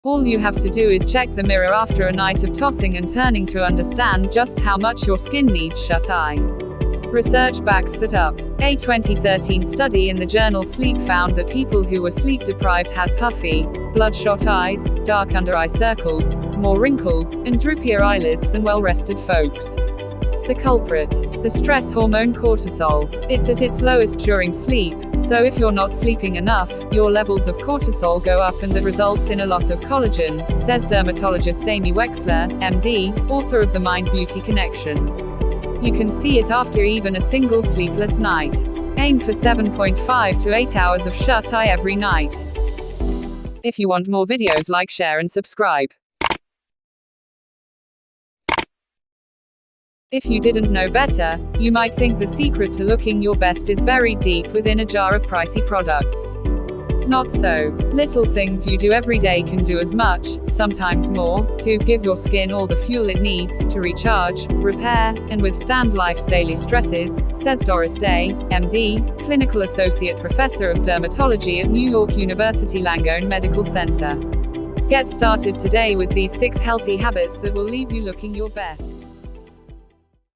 All you have to do is check the mirror after a night of tossing and turning to understand just how much your skin needs shut-eye. Research backs that up. A 2013 study in the journal Sleep found that people who were sleep-deprived had puffy, bloodshot eyes, dark under-eye circles, more wrinkles, and droopier eyelids than well-rested folks. The culprit: the stress hormone cortisol. It's at its lowest during sleep, so if you're not sleeping enough, your levels of cortisol go up and that results in a loss of collagen, says dermatologist Amy Wexler, MD, author of The Mind-Beauty Connection. You can see it after even a single sleepless night. Aim for 7.5 to 8 hours of shut-eye every night. If you want more videos, like, share and subscribe. If you didn't know better, you might think the secret to looking your best is buried deep within a jar of pricey products. Not so. Little things you do every day can do as much, sometimes more, to give your skin all the fuel it needs to recharge, repair, and withstand life's daily stresses, says Doris, MD, Clinical Associate Professor of Dermatology at New York University Langone Medical Center. Get started today with these 6 healthy habits that will leave you looking your best.